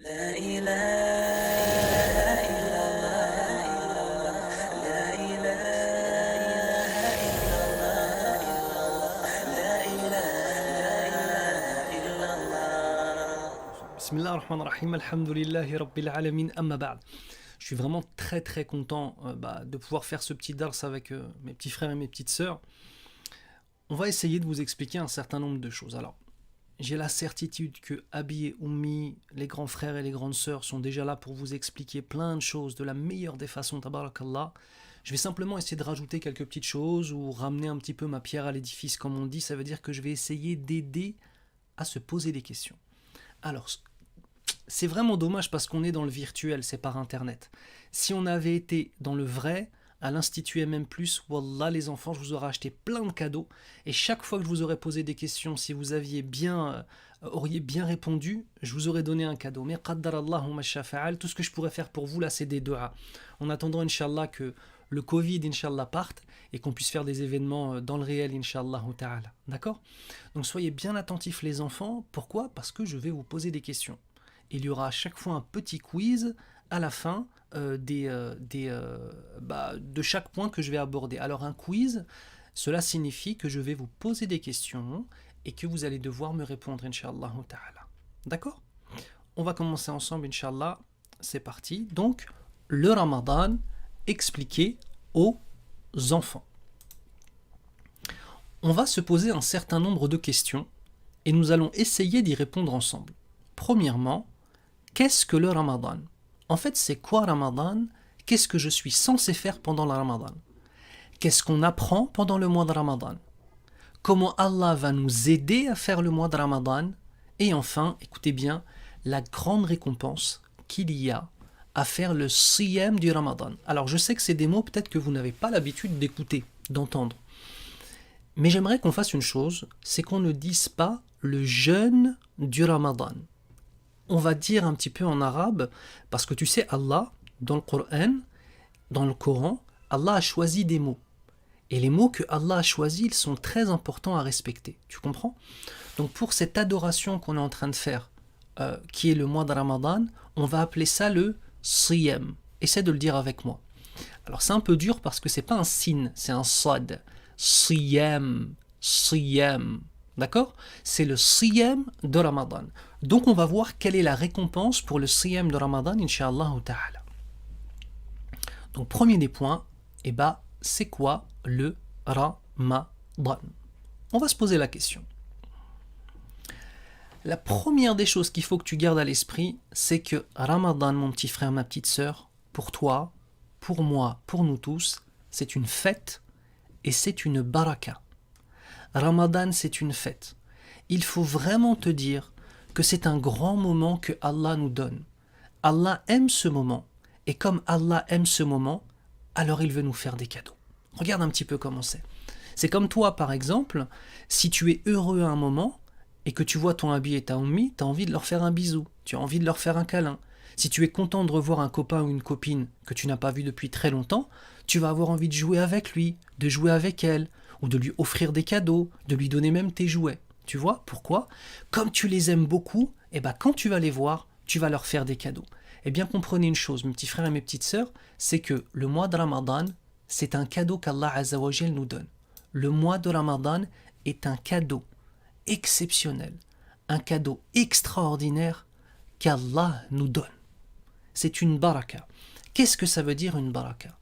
لا إله إلا الله لا إله إلا الله لا إله إلا الله. Bismillah ar-Rahman ar-Rahim, alhamdulillahi rabbil alamin, amma ba'd. Je suis vraiment très content de pouvoir faire ce petit dars avec mes petits frères et mes petites sœurs. On va essayer de vous expliquer un certain nombre de choses. Alors, j'ai la certitude que Abi et Ummi, les grands frères et les grandes sœurs, sont déjà là pour vous expliquer plein de choses de la meilleure des façons, tabarakallah. Je vais simplement essayer de rajouter quelques petites choses ou ramener un petit peu ma pierre à l'édifice, comme on dit. Ça veut dire que je vais essayer d'aider à se poser des questions. Alors, c'est vraiment dommage parce qu'on est dans le virtuel, c'est par internet. Si on avait été dans le vrai, à l'Institut MM+, wallah les enfants, je vous aurais acheté plein de cadeaux. Et chaque fois que je vous aurais posé des questions, si vous auriez bien répondu, je vous aurais donné un cadeau. Mais qaddarallahu ma shafa'al, tout ce que je pourrais faire pour vous là, c'est des du'as. En attendant, Inch'Allah, que le Covid, Inch'Allah, parte et qu'on puisse faire des événements dans le réel, Inch'Allah ta'ala. D'accord? Donc soyez bien attentifs les enfants. Pourquoi? Parce que je vais vous poser des questions. Il y aura à chaque fois un petit quiz à la fin de chaque point que je vais aborder. Alors un quiz, cela signifie que je vais vous poser des questions et que vous allez devoir me répondre, Inch'Allah ta'ala. D'accord? On va commencer ensemble, Inch'Allah. C'est parti. Donc, le Ramadan expliqué aux enfants. On va se poser un certain nombre de questions et nous allons essayer d'y répondre ensemble. Premièrement, qu'est-ce que le Ramadan? En fait, c'est quoi Ramadan? Qu'est-ce que je suis censé faire pendant le Ramadan? Qu'est-ce qu'on apprend pendant le mois de Ramadan? Comment Allah va nous aider à faire le mois de Ramadan? Et enfin, écoutez bien, la grande récompense qu'il y a à faire le siyam du Ramadan. Alors, je sais que c'est des mots peut-être que vous n'avez pas l'habitude d'écouter, d'entendre. Mais j'aimerais qu'on fasse une chose, c'est qu'on ne dise pas le jeûne du Ramadan. On va dire un petit peu en arabe, parce que tu sais, Allah, dans le Coran, Allah a choisi des mots. Et les mots que Allah a choisis, ils sont très importants à respecter. Tu comprends? Donc pour cette adoration qu'on est en train de faire, qui est le mois de Ramadan, on va appeler ça le siyam. Essaie de le dire avec moi. Alors c'est un peu dur parce que c'est pas un sin, c'est un sad. Siyam, siyam. D'accord? C'est le siyam de Ramadan. Donc on va voir quelle est la récompense pour le siyam de Ramadan, Inch'Allah ta'ala. Donc premier des points, c'est quoi le Ramadan? On va se poser la question. La première des choses qu'il faut que tu gardes à l'esprit, c'est que Ramadan, mon petit frère, ma petite sœur, pour toi, pour moi, pour nous tous, c'est une fête et c'est une baraka. Ramadan, c'est une fête. Il faut vraiment te dire que c'est un grand moment que Allah nous donne. Allah aime ce moment. Et comme Allah aime ce moment, alors il veut nous faire des cadeaux. Regarde un petit peu comment c'est. C'est comme toi, par exemple, si tu es heureux à un moment et que tu vois ton Abi et ta Ummi, tu as envie de leur faire un bisou, tu as envie de leur faire un câlin. Si tu es content de revoir un copain ou une copine que tu n'as pas vu depuis très longtemps, tu vas avoir envie de jouer avec lui, de jouer avec elle, ou de lui offrir des cadeaux, de lui donner même tes jouets. Tu vois pourquoi? Comme tu les aimes beaucoup, quand tu vas les voir, tu vas leur faire des cadeaux. Eh bien, comprenez une chose, mes petits frères et mes petites sœurs, c'est que le mois de Ramadan, c'est un cadeau qu'Allah Azza wa Jal nous donne. Le mois de Ramadan est un cadeau exceptionnel, un cadeau extraordinaire qu'Allah nous donne. C'est une baraka. Qu'est-ce que ça veut dire une baraka?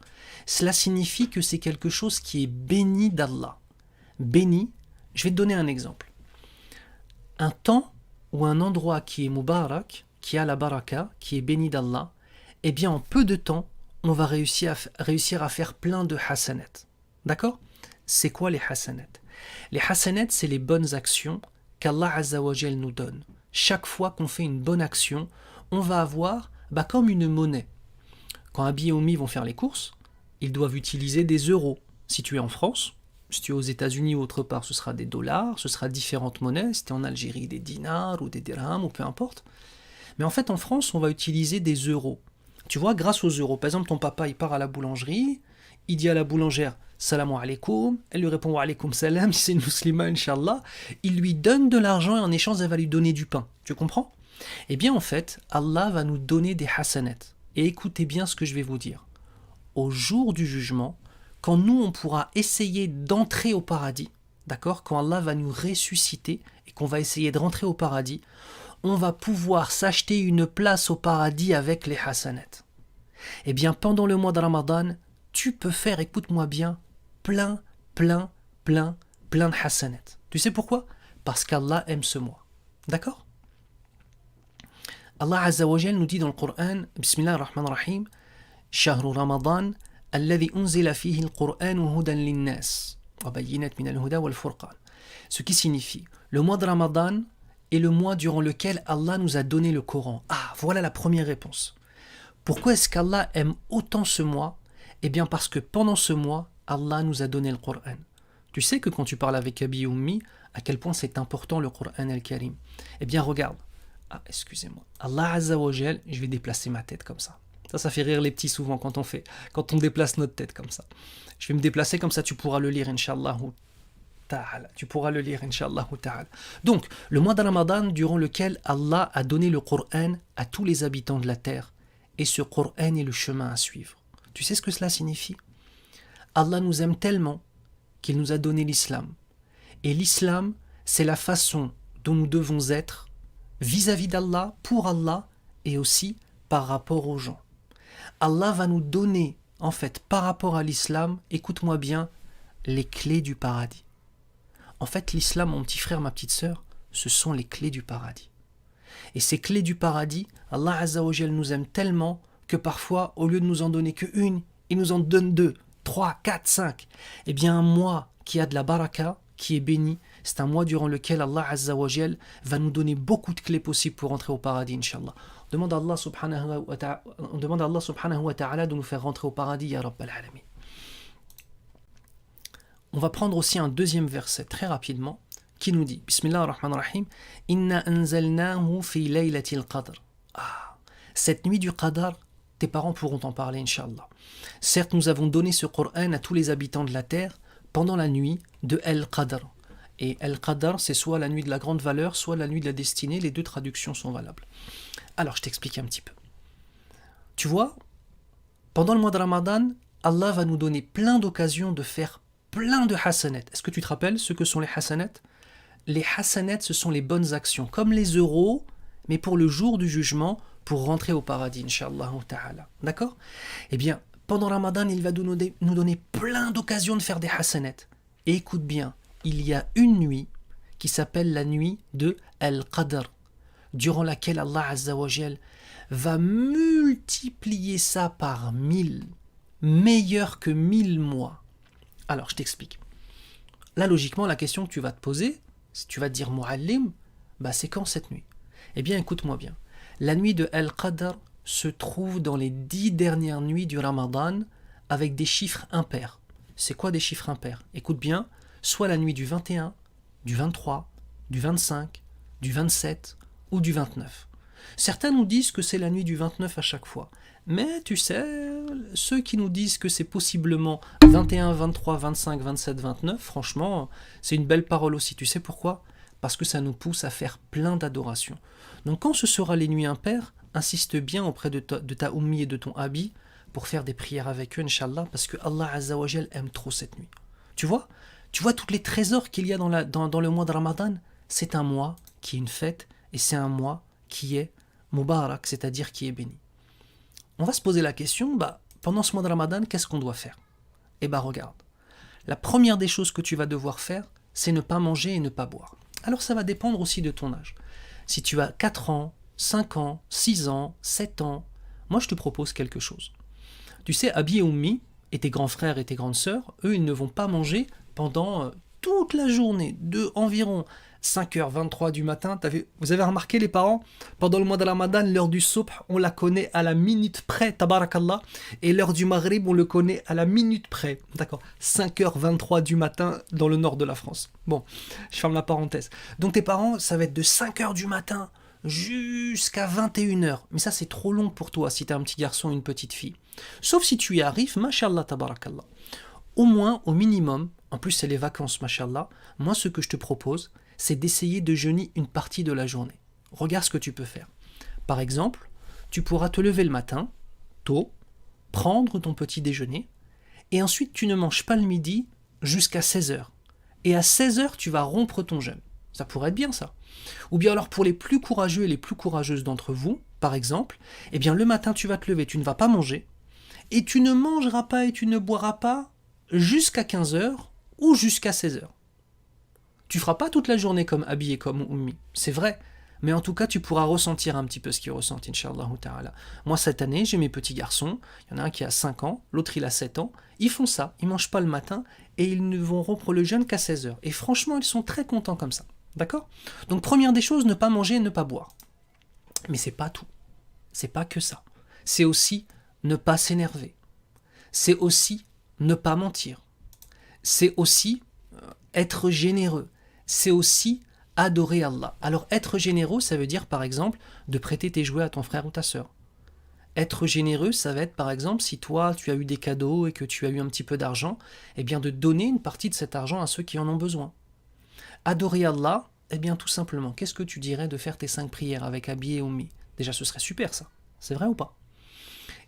Cela signifie que c'est quelque chose qui est béni d'Allah. Béni, je vais te donner un exemple. Un temps ou un endroit qui est mubarak, qui a la baraka, qui est béni d'Allah, eh bien en peu de temps, on va réussir à faire plein de hasanat. D'accord? C'est quoi les hasanat? Les hasanat, c'est les bonnes actions qu'Allah Azza wa Jal nous donne. Chaque fois qu'on fait une bonne action, on va avoir comme une monnaie. Quand Abi et Ummi vont faire les courses, ils doivent utiliser des euros. Si tu es en France, si tu es aux États-Unis ou autre part, ce sera des dollars, ce sera différentes monnaies. Si tu es en Algérie, des dinars ou des dirhams ou peu importe. Mais en fait, en France, on va utiliser des euros. Tu vois, grâce aux euros. Par exemple, ton papa, il part à la boulangerie, il dit à la boulangère « Salam alaikum », elle lui répond « Wa alaikum salam », si c'est une musulmane, Inch'Allah. Il lui donne de l'argent et en échange, elle va lui donner du pain. Tu comprends? Eh bien en fait, Allah va nous donner des hasanat. Et écoutez bien ce que je vais vous dire. Au jour du jugement, quand nous on pourra essayer d'entrer au paradis, d'accord, quand Allah va nous ressusciter et qu'on va essayer de rentrer au paradis, on va pouvoir s'acheter une place au paradis avec les hasanat. Eh bien pendant le mois de Ramadan, tu peux faire, écoute-moi bien, plein de hasanat. Tu sais pourquoi? Parce qu'Allah aime ce mois. D'accord? Allah Azza wa Jal nous dit dans le Coran, Bismillah ar-Rahman ar-Rahim, Shahru Ramadan, alladhi unzila fihi al-Qur'an hudan lin-nas, wa bayyinat min al-huda wal-furqan. Ce qui signifie, le mois de Ramadan est le mois durant lequel Allah nous a donné le Coran. Ah, voilà la première réponse. Pourquoi est-ce qu'Allah aime autant ce mois? Eh bien parce que pendant ce mois, Allah nous a donné le Coran. Tu sais que quand tu parles avec Abi ou Ummi, à quel point c'est important le Coran al-Karim. Eh bien regarde, excusez-moi, Allah Azza wa Jal, je vais déplacer ma tête comme ça. Ça fait rire les petits souvent quand on déplace notre tête comme ça. Je vais me déplacer comme ça, tu pourras le lire, Inch'Allah ta'ala. Tu pourras le lire, Inch'Allah ta'ala. Donc, le mois de Ramadan, durant lequel Allah a donné le Coran à tous les habitants de la terre, et ce Coran est le chemin à suivre. Tu sais ce que cela signifie? Allah nous aime tellement qu'il nous a donné l'islam. Et l'islam, c'est la façon dont nous devons être vis-à-vis d'Allah, pour Allah, et aussi par rapport aux gens. Allah va nous donner, en fait, par rapport à l'islam, écoute-moi bien, les clés du paradis. En fait, l'islam, mon petit frère, ma petite sœur, ce sont les clés du paradis. Et ces clés du paradis, Allah Azza wa Jal nous aime tellement que parfois, au lieu de nous en donner qu'une, il nous en donne 2, 3, 4, 5. Eh bien, un mois qui a de la baraka, qui est béni, c'est un mois durant lequel Allah Azza wa Jal va nous donner beaucoup de clés possibles pour entrer au paradis, Inch'Allah. On demande à Allah subhanahu wa ta'ala de nous faire rentrer au paradis, ya Rabbal Alamin. On va prendre aussi un deuxième verset très rapidement qui nous dit, Bismillah ar-Rahman ar-Rahim, Inna anzalnahu fi laylatil qadr. Cette nuit du Qadr, tes parents pourront en parler, Inch'Allah. Certes, nous avons donné ce Coran à tous les habitants de la terre pendant la nuit de Al-Qadr. Et Al-Qadr, c'est soit la nuit de la grande valeur, soit la nuit de la destinée. Les deux traductions sont valables. Alors, je t'explique un petit peu. Tu vois, pendant le mois de Ramadan, Allah va nous donner plein d'occasions de faire plein de hasanat. Est-ce que tu te rappelles ce que sont les hasanat? Les hasanat, ce sont les bonnes actions, comme les euros, mais pour le jour du jugement, pour rentrer au paradis, Inch'Allah ta'ala. D'accord? Eh bien, pendant Ramadan, il va nous donner plein d'occasions de faire des hasanat. Et écoute bien, il y a une nuit qui s'appelle la nuit de Al-Qadr, durant laquelle Allah Azza wa Jal va multiplier ça par 1000, meilleur que 1000 mois. Alors, je t'explique. Là, logiquement, la question que tu vas te poser, si tu vas te dire Mu'allim, c'est quand cette nuit? Eh bien, écoute-moi bien. La nuit de Al-Qadr se trouve dans les 10 dernières nuits du Ramadan avec des chiffres impairs. C'est quoi des chiffres impairs? Écoute bien, soit la nuit du 21, du 23, du 25, du 27 ou du 29. Certains nous disent que c'est la nuit du 29 à chaque fois. Mais tu sais, ceux qui nous disent que c'est possiblement 21, 23, 25, 27, 29, franchement, c'est une belle parole aussi. Tu sais pourquoi? Parce que ça nous pousse à faire plein d'adorations. Donc quand ce sera les nuits impaires, insiste bien auprès de ta Ummi et de ton Abi pour faire des prières avec eux, Inch'Allah, parce que Allah Azza wa Jal aime trop cette nuit. Tu vois tous les trésors qu'il y a dans le mois de Ramadan? C'est un mois qui est une fête et c'est un mois qui est Mubarak, c'est-à-dire qui est béni. On va se poser la question, pendant ce mois de Ramadan, qu'est-ce qu'on doit faire? Regarde, la première des choses que tu vas devoir faire, c'est ne pas manger et ne pas boire. Alors ça va dépendre aussi de ton âge. Si tu as 4 ans, 5 ans, 6 ans, 7 ans, moi je te propose quelque chose. Tu sais, Abi et Ummi, et tes grands frères et tes grandes sœurs, eux, ils ne vont pas manger pendant toute la journée, de environ 5h23 du matin. Vous avez remarqué les parents, pendant le mois de Ramadan, l'heure du soubh, on la connaît à la minute près, tabarakallah, et l'heure du maghrib, on le connaît à la minute près. D'accord, 5h23 du matin dans le nord de la France. Bon, je ferme la parenthèse. Donc tes parents, ça va être de 5h du matin jusqu'à 21h. Mais ça, c'est trop long pour toi si tu as un petit garçon ou une petite fille. Sauf si tu y arrives, mashallah, tabarakallah. Au moins, au minimum, en plus c'est les vacances, mashallah, moi ce que je te propose, c'est d'essayer de jeûner une partie de la journée. Regarde ce que tu peux faire. Par exemple, tu pourras te lever le matin, tôt, prendre ton petit déjeuner, et ensuite tu ne manges pas le midi jusqu'à 16h. Et à 16h, tu vas rompre ton jeûne. Ça pourrait être bien ça. Ou bien alors pour les plus courageux et les plus courageuses d'entre vous, par exemple, eh bien le matin tu vas te lever, tu ne vas pas manger, et tu ne mangeras pas et tu ne boiras pas jusqu'à 15h ou jusqu'à 16h. Tu feras pas toute la journée comme Abi et comme Ummi, c'est vrai, mais en tout cas tu pourras ressentir un petit peu ce qu'ils ressentent, Inch'Allah ta'ala. Moi cette année, j'ai mes petits garçons, il y en a un qui a 5 ans, l'autre il a 7 ans, ils font ça, ils mangent pas le matin et ils ne vont rompre le jeûne qu'à 16h. Et franchement, ils sont très contents comme ça. D'accord ? Donc première des choses, ne pas manger et ne pas boire. Mais c'est pas tout. C'est pas que ça. C'est aussi ne pas s'énerver. C'est aussi ne pas mentir. C'est aussi être généreux. C'est aussi adorer Allah. Alors être généreux, ça veut dire par exemple de prêter tes jouets à ton frère ou ta sœur. Être généreux, ça va être par exemple si toi tu as eu des cadeaux et que tu as eu un petit peu d'argent, eh bien de donner une partie de cet argent à ceux qui en ont besoin. Adorer Allah, eh bien tout simplement, qu'est-ce que tu dirais de faire tes 5 prières avec Abi et Ummi ? Déjà ce serait super ça, c'est vrai ou pas ?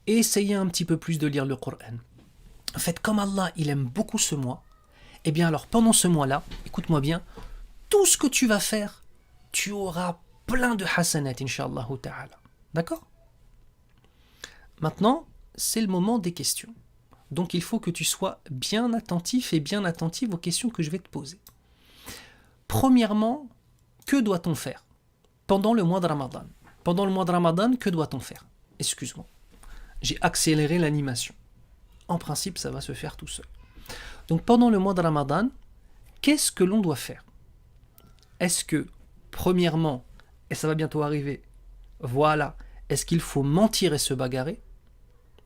Et essayez un petit peu plus de lire le Coran. En fait, comme Allah il aime beaucoup ce mois, eh bien alors pendant ce mois-là, écoute-moi bien, tout ce que tu vas faire, tu auras plein de hasanat, Inch'Allah ta'ala. D'accord ? Maintenant, c'est le moment des questions. Donc il faut que tu sois bien attentif et bien attentive aux questions que je vais te poser. Premièrement, que doit-on faire pendant le mois de Ramadan ? Pendant le mois de Ramadan, que doit-on faire ? Excuse-moi, j'ai accéléré l'animation. En principe, ça va se faire tout seul. Donc pendant le mois de Ramadan, qu'est-ce que l'on doit faire ? Est-ce que, premièrement, et ça va bientôt arriver, voilà, est-ce qu'il faut mentir et se bagarrer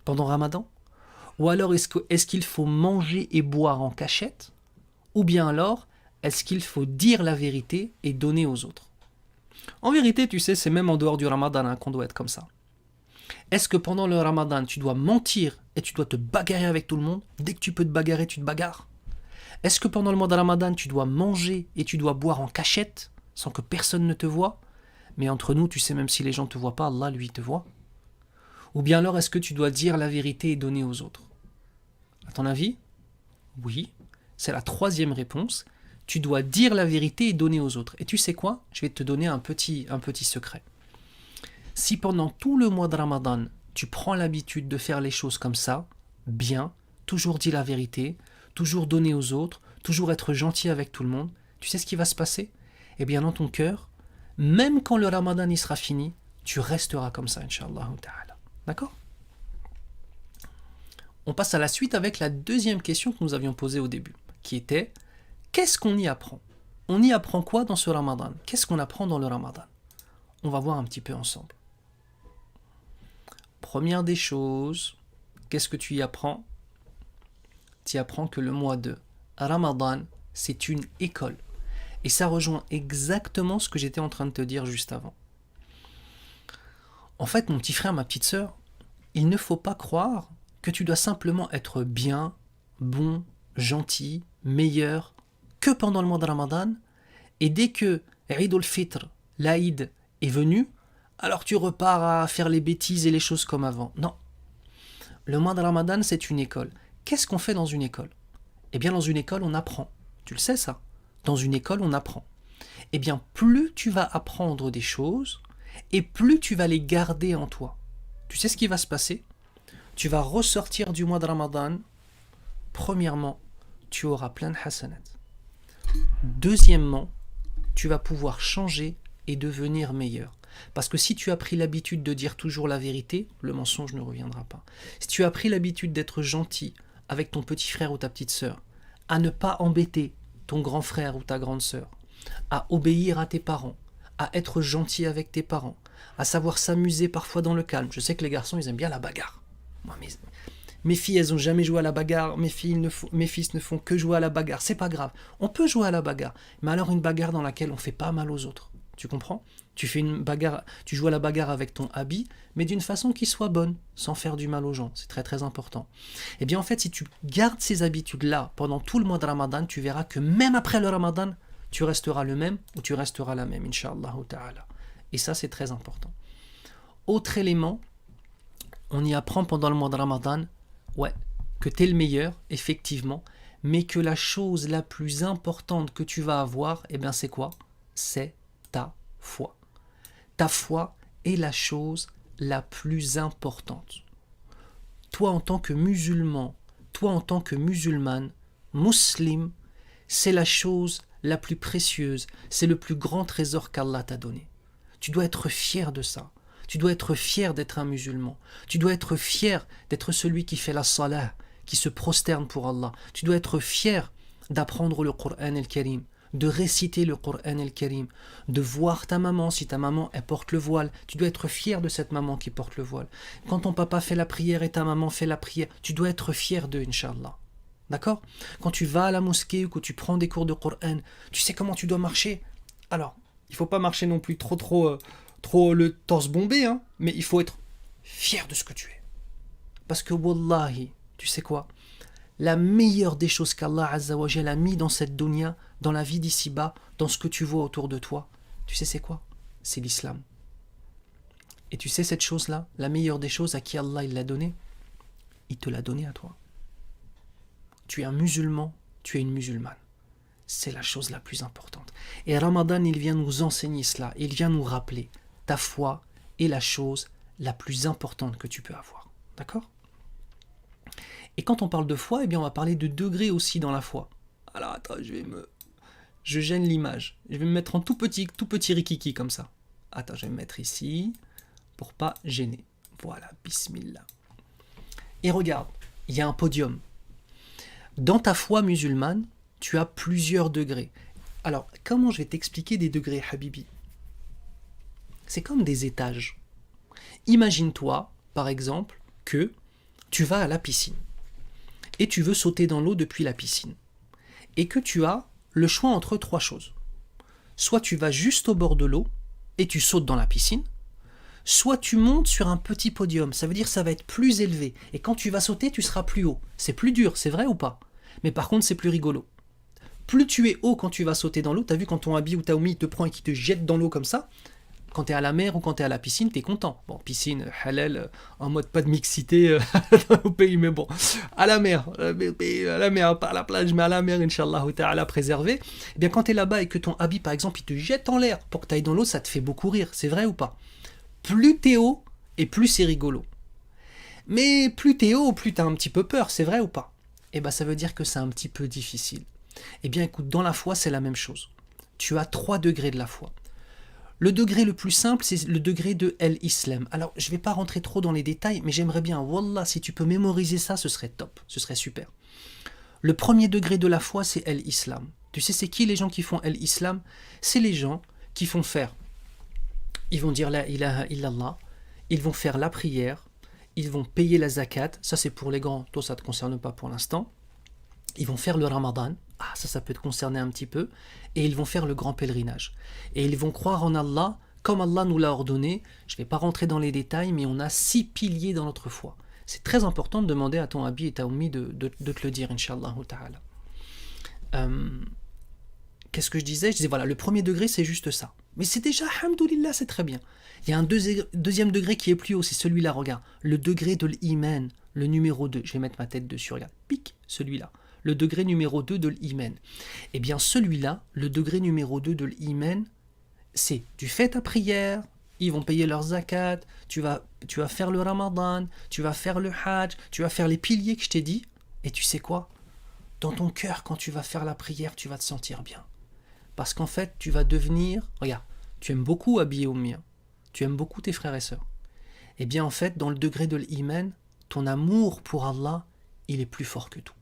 pendant Ramadan ? Ou alors est-ce qu'il faut manger et boire en cachette ? Ou bien alors, est-ce qu'il faut dire la vérité et donner aux autres ? En vérité, tu sais, c'est même en dehors du Ramadan qu'on doit être comme ça. Est-ce que pendant le Ramadan, tu dois mentir et tu dois te bagarrer avec tout le monde ? Dès que tu peux te bagarrer, tu te bagarres. Est-ce que pendant le mois de Ramadan, tu dois manger et tu dois boire en cachette sans que personne ne te voie ? Mais entre nous, tu sais, même si les gens ne te voient pas, Allah, lui, te voit. Ou bien alors, est-ce que tu dois dire la vérité et donner aux autres ? À ton avis ? Oui, c'est la troisième réponse. Tu dois dire la vérité et donner aux autres. Et tu sais quoi ? Je vais te donner un petit secret. Si pendant tout le mois de Ramadan, tu prends l'habitude de faire les choses comme ça, bien, toujours dire la vérité, toujours donner aux autres, toujours être gentil avec tout le monde, tu sais ce qui va se passer ? Eh bien, dans ton cœur, même quand le Ramadan y sera fini, tu resteras comme ça, Inch'Allah ta'ala. D'accord ? On passe à la suite avec la deuxième question que nous avions posée au début, qui était qu'est-ce qu'on y apprend ? On y apprend quoi dans ce Ramadan ? Qu'est-ce qu'on apprend dans le Ramadan ? On va voir un petit peu ensemble. Première des choses, qu'est-ce que tu y apprends ? Tu y apprends que le mois de Ramadan, c'est une école. Et ça rejoint exactement ce que j'étais en train de te dire juste avant. En fait, mon petit frère, ma petite sœur, il ne faut pas croire que tu dois simplement être bien, bon, gentil, meilleur que pendant le mois de Ramadan, et dès que Eid al-Fitr, l'Aïd, est venu, alors tu repars à faire les bêtises et les choses comme avant. Non. Le mois de Ramadan, c'est une école. Qu'est-ce qu'on fait dans une école ? Eh bien, dans une école, on apprend. Tu le sais, ça ? Dans une école, on apprend. Eh bien, plus tu vas apprendre des choses, et plus tu vas les garder en toi. Tu sais ce qui va se passer ? Tu vas ressortir du mois de Ramadan. Premièrement, tu auras plein de hasanat. Deuxièmement, tu vas pouvoir changer et devenir meilleur. Parce que si tu as pris l'habitude de dire toujours la vérité, le mensonge ne reviendra pas. Si tu as pris l'habitude d'être gentil avec ton petit frère ou ta petite sœur, à ne pas embêter ton grand frère ou ta grande sœur, à obéir à tes parents, à être gentil avec tes parents, à savoir s'amuser parfois dans le calme. Je sais que les garçons, ils aiment bien la bagarre. Moi, mes filles, elles n'ont jamais joué à la bagarre. Mes fils ne font que jouer à la bagarre. C'est pas grave. On peut jouer à la bagarre. Mais alors une bagarre dans laquelle on ne fait pas mal aux autres. Tu comprends ? Tu fais une bagarre, tu joues à la bagarre avec ton habit, mais d'une façon qui soit bonne, sans faire du mal aux gens. C'est très très important. Eh bien en fait, si tu gardes ces habitudes-là pendant tout le mois de Ramadan, tu verras que même après le Ramadan, tu resteras le même ou tu resteras la même, Inch'Allah ta'ala. Et ça, c'est très important. Autre élément, on y apprend pendant le mois de Ramadan, ouais, que tu es le meilleur, effectivement, mais que la chose la plus importante que tu vas avoir, eh bien c'est quoi? C'est ta foi. Ta foi est la chose la plus importante. Toi en tant que musulman, toi en tant que musulmane, musulman, c'est la chose la plus précieuse, c'est le plus grand trésor qu'Allah t'a donné. Tu dois être fier de ça. Tu dois être fier d'être un musulman. Tu dois être fier d'être celui qui fait la salah, qui se prosterne pour Allah. Tu dois être fier d'apprendre le Coran el-Karim, de réciter le Coran el-Karim, de voir ta maman, si ta maman elle porte le voile. Tu dois être fier de cette maman qui porte le voile. Quand ton papa fait la prière et ta maman fait la prière, tu dois être fier d'eux, Inch'Allah. D'accord? Quand tu vas à la mosquée ou que tu prends des cours de Coran, tu sais comment tu dois marcher. Alors, il ne faut pas marcher non plus trop le torse bombé, hein, mais il faut être fier de ce que tu es. Parce que wallahi, tu sais quoi? La meilleure des choses qu'Allah Azza wa Jalla a mis dans cette dunya, dans la vie d'ici-bas, dans ce que tu vois autour de toi, tu sais c'est quoi? C'est l'islam. Et tu sais cette chose-là, la meilleure des choses à qui Allah il l'a donnée, il te l'a donnée à toi. Tu es un musulman, tu es une musulmane. C'est la chose la plus importante. Et Ramadan, il vient nous enseigner cela, il vient nous rappeler, ta foi est la chose la plus importante que tu peux avoir. D'accord? Et quand on parle de foi, eh bien on va parler de degrés aussi dans la foi. Alors attends, je gêne l'image. Je vais me mettre en tout petit rikiki comme ça. Attends, je vais me mettre ici pour pas gêner. Voilà, bismillah. Et regarde, il y a un podium. Dans ta foi musulmane, tu as plusieurs degrés. Alors, comment je vais t'expliquer des degrés, Habibi? C'est comme des étages. Imagine-toi, par exemple, que tu vas à la piscine et tu veux sauter dans l'eau depuis la piscine et que tu as le choix entre trois choses. Soit tu vas juste au bord de l'eau et tu sautes dans la piscine, soit tu montes sur un petit podium, ça veut dire que ça va être plus élevé et quand tu vas sauter, tu seras plus haut. C'est plus dur, c'est vrai ou pas? Mais par contre, c'est plus rigolo. Plus tu es haut quand tu vas sauter dans l'eau, t'as vu quand ton habit ou ta oumi te prend et qui te jette dans l'eau comme ça, quand t'es à la mer ou quand t'es à la piscine, t'es content. Bon, piscine, halal, en mode pas de mixité au pays, mais bon, à la mer, pas à la plage, mais à la mer, Inch'Allah, ta'ala, préservé. Eh bien, quand t'es là-bas et que ton habit, par exemple, il te jette en l'air pour que t'ailles dans l'eau, ça te fait beaucoup rire, c'est vrai ou pas? Plus t'es haut et plus c'est rigolo. Mais plus t'es haut, plus t'as un petit peu peur, c'est vrai ou pas? Eh bien, ça veut dire que c'est un petit peu difficile. Eh bien, écoute, dans la foi, c'est la même chose. Tu as 3 degrés de la foi. Le degré le plus simple, c'est le degré de l'islam. Alors, je ne vais pas rentrer trop dans les détails, mais j'aimerais bien, wallah, si tu peux mémoriser ça, ce serait top, ce serait super. Le premier degré de la foi, c'est l'islam. Tu sais, c'est qui les gens qui font l'islam? C'est les gens qui font faire. Ils vont dire la ilaha illallah, ils vont faire la prière, ils vont payer la zakat, ça c'est pour les grands, toi ça ne te concerne pas pour l'instant. Ils vont faire le ramadan, ça peut te concerner un petit peu, et ils vont faire le grand pèlerinage. Et ils vont croire en Allah, comme Allah nous l'a ordonné. Je ne vais pas rentrer dans les détails, mais on a 6 piliers dans notre foi. C'est très important de demander à ton Abi et ta Ummi de te le dire, Inch'Allah ta'ala. Qu'est-ce que je disais? Je disais, voilà, le premier degré, c'est juste ça. Mais c'est déjà, alhamdoulilah, c'est très bien. Il y a un deuxième degré qui est plus haut, c'est celui-là, regarde. Le degré de l'iman, le numéro 2. Je vais mettre ma tête dessus, regarde. Pic, celui-là. Le degré numéro 2 de l'iman. Eh bien, celui-là, le degré numéro 2 de l'iman, c'est tu fais ta prière, ils vont payer leur zakat, tu vas faire le ramadan, tu vas faire le hajj, tu vas faire les piliers que je t'ai dit, et tu sais quoi? Dans ton cœur, quand tu vas faire la prière, tu vas te sentir bien. Parce qu'en fait, tu vas devenir... Regarde, tu aimes beaucoup habiller au mien, tu aimes beaucoup tes frères et sœurs. Eh bien, en fait, dans le degré de l'iman, ton amour pour Allah, il est plus fort que tout.